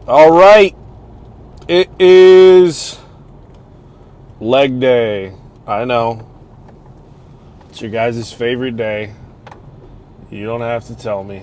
All right, it is leg day. I know. It's your guys' favorite day. You don't have to tell me.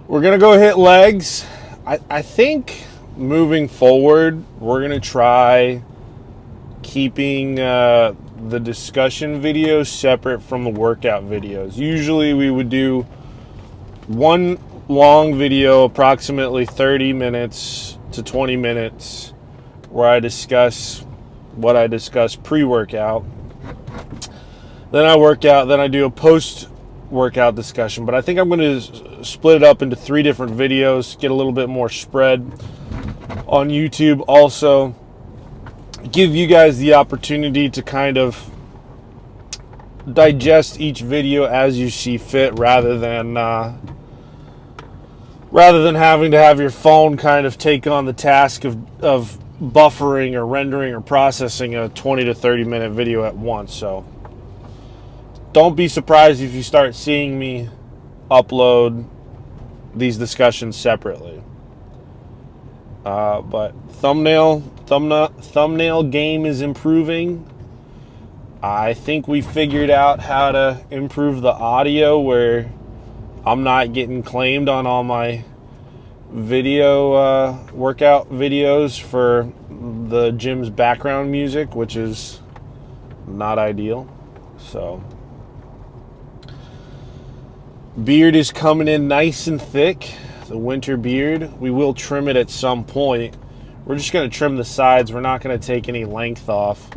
We're going to go hit legs. I think moving forward, we're going to try keeping the discussion videos separate from the workout videos. Usually we would do one long video, approximately 30 minutes to 20 minutes, where I discuss what I discuss pre-workout. Then I work out, then I do a post-workout discussion. But I think I'm going to split it up into 3 different videos, get a little bit more spread on YouTube. Also, give you guys the opportunity to kind of digest each video as you see fit, rather than having to have your phone kind of take on the task of buffering or rendering or processing a 20 to 30 minute video at once. So don't be surprised if you start seeing me upload these discussions separately. But thumbnail game is improving. I think we figured out how to improve the audio where I'm not getting claimed on all my video workout videos for the gym's background music, which is not ideal. So beard is coming in nice and thick, the winter beard. We will trim it at some point. We're just going to trim the sides. We're not going to take any length off.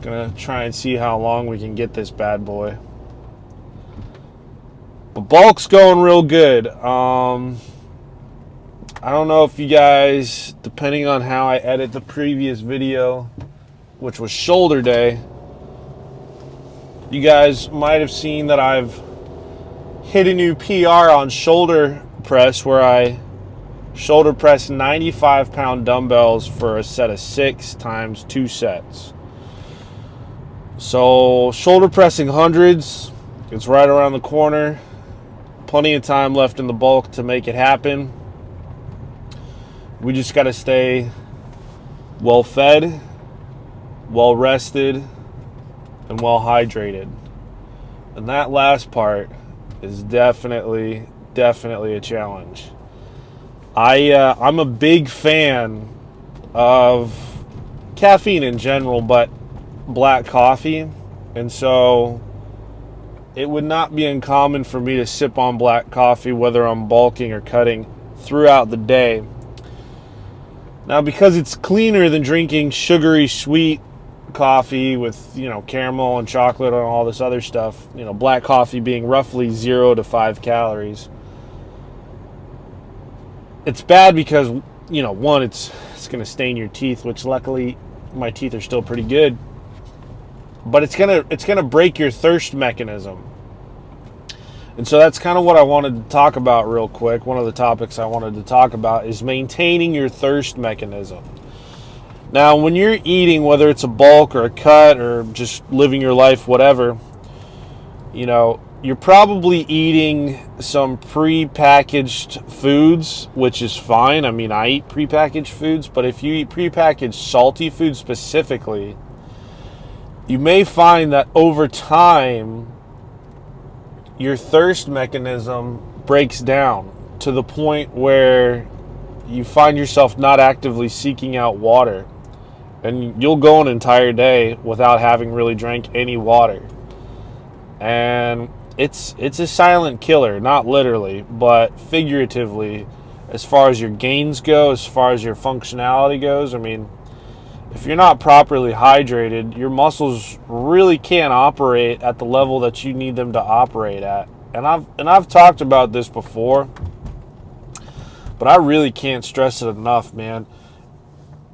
Going to try and see how long we can get this bad boy. But bulk's going real good. I don't know if you guys, depending on how I edit the previous video, which was shoulder day, you guys might have seen that I've hit a new PR on shoulder press, where I shoulder press 95-pound dumbbells for a set of 6 times 2 sets. So shoulder pressing hundreds, it's right around the corner. Plenty of time left in the bulk to make it happen. We just got to stay well fed, well rested, and well hydrated. And that last part is definitely a challenge. I'm a big fan of caffeine in general, but black coffee, and so it would not be uncommon for me to sip on black coffee whether I'm bulking or cutting throughout the day. Now, because it's cleaner than drinking sugary sweet coffee with, caramel and chocolate and all this other stuff, black coffee being roughly 0 to 5 calories. It's bad because, one, it's going to stain your teeth, which luckily my teeth are still pretty good. But it's gonna break your thirst mechanism. And so that's kind of what I wanted to talk about real quick. One of the topics I wanted to talk about is maintaining your thirst mechanism. Now, when you're eating, whether it's a bulk or a cut or just living your life, whatever, you're probably eating some pre-packaged foods, which is fine. I mean, I eat pre-packaged foods, but if you eat pre-packaged salty foods specifically, you may find that over time, your thirst mechanism breaks down to the point where you find yourself not actively seeking out water. And you'll go an entire day without having really drank any water. And it's a silent killer, not literally, but figuratively, as far as your gains go, as far as your functionality goes. I mean, if you're not properly hydrated, your muscles really can't operate at the level that you need them to operate at. And I've talked about this before, but I really can't stress it enough, man.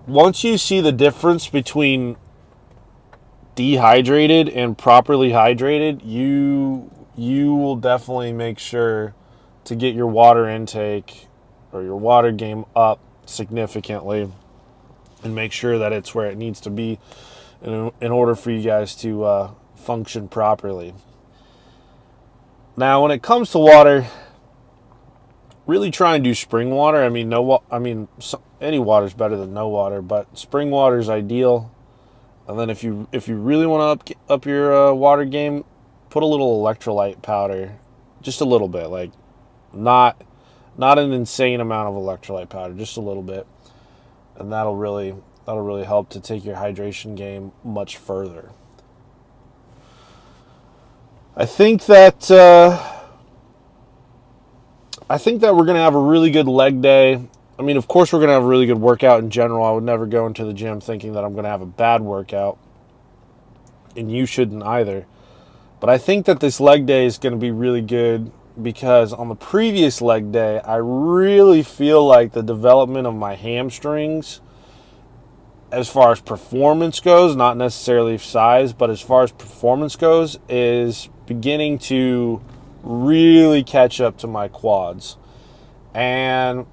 Once you see the difference between dehydrated and properly hydrated, you will definitely make sure to get your water intake or your water game up significantly, and make sure that it's where it needs to be in order for you guys to function properly. Now, when it comes to water, really try and do spring water. I mean, any water is better than no water, but spring water is ideal. And then if you really want to up your water game, put a little electrolyte powder, just a little bit, like not an insane amount of electrolyte powder, just a little bit, and that'll really help to take your hydration game much further. I think that we're gonna have a really good leg day. I mean, of course, we're going to have a really good workout in general. I would never go into the gym thinking that I'm going to have a bad workout, and you shouldn't either. But I think that this leg day is going to be really good because on the previous leg day, I really feel like the development of my hamstrings, as far as performance goes, not necessarily size, but as far as performance goes, is beginning to really catch up to my quads. And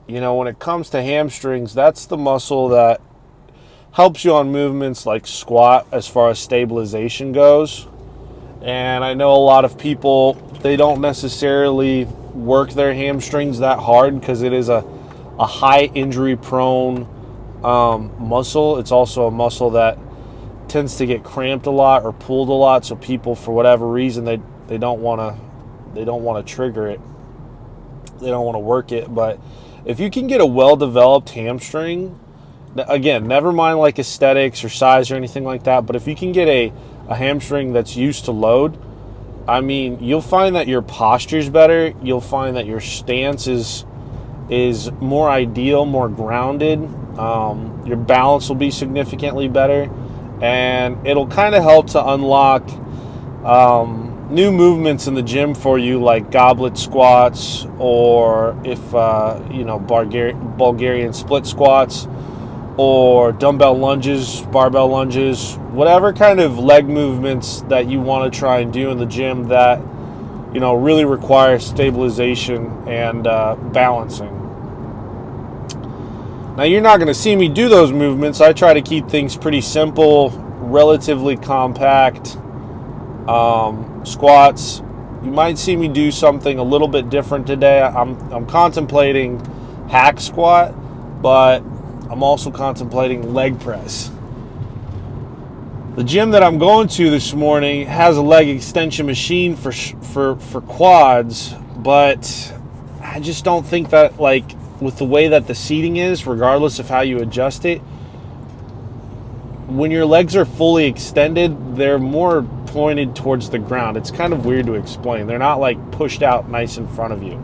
when it comes to hamstrings, that's the muscle that helps you on movements like squat as far as stabilization goes. And I know a lot of people, they don't necessarily work their hamstrings that hard because it is a high injury prone muscle. It's also a muscle that tends to get cramped a lot or pulled a lot. So people, for whatever reason, they don't want to trigger it. They don't want to work it, but if you can get a well-developed hamstring, again, never mind like aesthetics or size or anything like that, but if you can get a hamstring that's used to load, I mean, you'll find that your posture's better. You'll find that your stance is more ideal, more grounded. Your balance will be significantly better, and it'll kind of help to unlock new movements in the gym for you, like goblet squats, or if Bulgarian split squats, or dumbbell lunges, barbell lunges, whatever kind of leg movements that you want to try and do in the gym that really require stabilization and balancing. Now, you're not going to see me do those movements. I try to keep things pretty simple, relatively compact. Squats, you might see me do something a little bit different today. I'm contemplating hack squat, but I'm also contemplating leg press. The gym that I'm going to this morning has a leg extension machine for quads, but I just don't think that, like, with the way that the seating is, regardless of how you adjust it, when your legs are fully extended, they're more pointed towards the ground. It's kind of weird to explain. They're not like pushed out nice in front of you.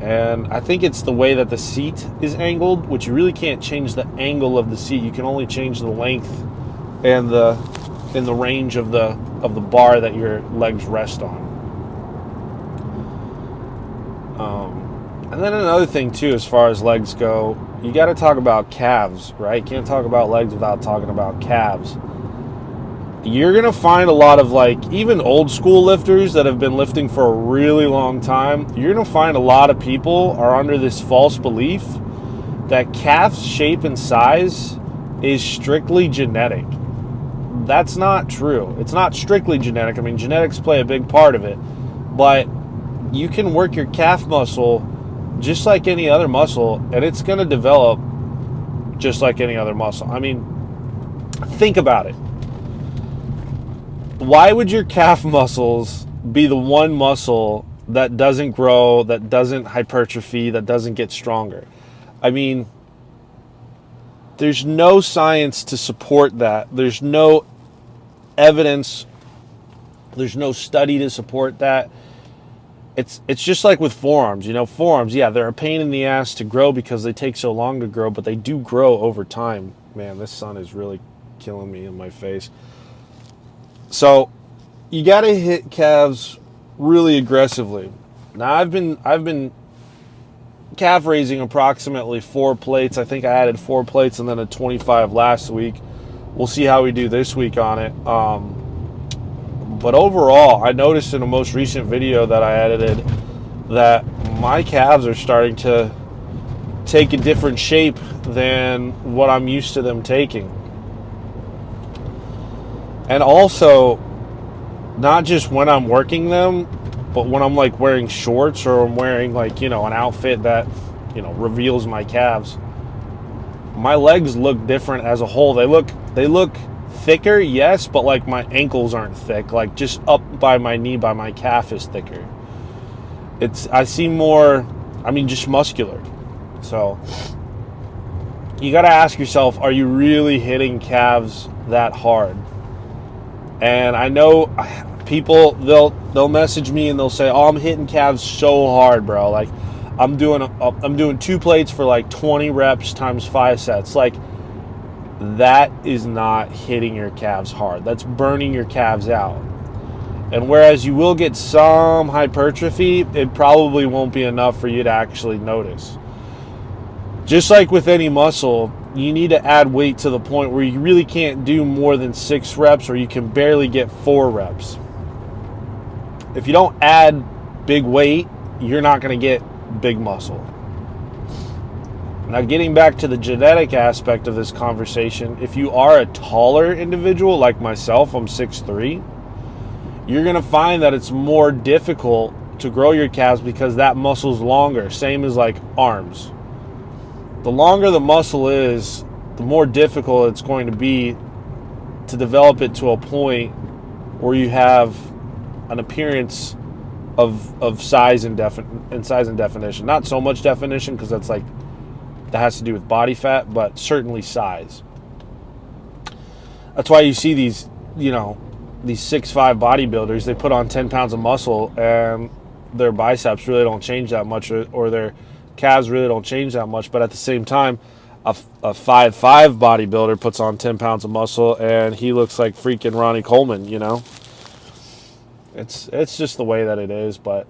And I think it's the way that the seat is angled, which you really can't change the angle of the seat. You can only change the length and the range of the bar that your legs rest on. And then another thing too, as far as legs go, you got to talk about calves, right? Can't talk about legs without talking about calves. You're going to find a lot of, like, even old school lifters that have been lifting for a really long time, you're going to find a lot of people are under this false belief that calf shape and size is strictly genetic. That's not true. It's not strictly genetic. I mean, genetics play a big part of it, but you can work your calf muscle just like any other muscle, and it's going to develop just like any other muscle. I mean, think about it. Why would your calf muscles be the one muscle that doesn't grow, that doesn't hypertrophy, that doesn't get stronger? I mean, there's no science to support that. There's no evidence. There's no study to support that. It's just like with forearms. Forearms, yeah, they're a pain in the ass to grow because they take so long to grow, but they do grow over time. Man, this sun is really killing me in my face. So you got to hit calves really aggressively. Now, I've been calf raising approximately 4 plates. I think I added 4 plates and then a 25 last week. We'll see how we do this week on it. But overall, I noticed in a most recent video that I edited that my calves are starting to take a different shape than what I'm used to them taking. And also, not just when I'm working them, But when I'm like wearing shorts or I'm wearing like, an outfit that, reveals my calves, my legs look different as a whole. They look thicker, yes, but like my ankles aren't thick. Like just up by my knee, by my calf is thicker. I see more, just muscular. So you got to ask yourself, are you really hitting calves that hard? And I know people, they'll message me and they'll say, "Oh, I'm hitting calves so hard, bro. Like I'm doing 2 plates for like 20 reps times 5 sets." Like that is not hitting your calves hard. That's burning your calves out. And whereas you will get some hypertrophy, it probably won't be enough for you to actually notice. Just like with any muscle, you need to add weight to the point where you really can't do more than 6 reps, or you can barely get 4 reps. If you don't add big weight, you're not going to get big muscle. Now, getting back to the genetic aspect of this conversation, if you are a taller individual like myself, I'm 6'3", you're going to find that it's more difficult to grow your calves because that muscle's longer. Same as like arms. The longer the muscle is, the more difficult it's going to be to develop it to a point where you have an appearance of size and definition. Not so much definition, because that has to do with body fat, but certainly size. That's why you see these 6'5" bodybuilders. They put on 10 pounds of muscle and their biceps really don't change that much, or their calves really don't change that much. But at the same time, a 5'5" bodybuilder puts on 10 pounds of muscle and he looks like freaking Ronnie Coleman. It's just the way that it is. But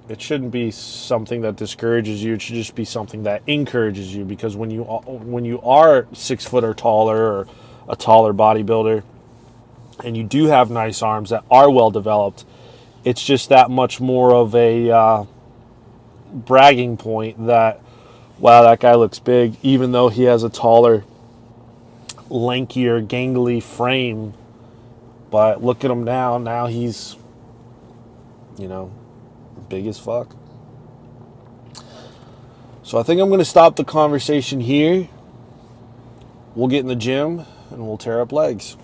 it shouldn't be something that discourages you. It should just be something that encourages you, because when you are 6 foot or taller, or a taller bodybuilder, and you do have nice arms that are well developed, it's just that much more of a bragging point that, wow, that guy looks big, even though he has a taller, lankier, gangly frame. But look at him now. Now he's, big as fuck. So I think I'm going to stop the conversation here. We'll get in the gym and we'll tear up legs.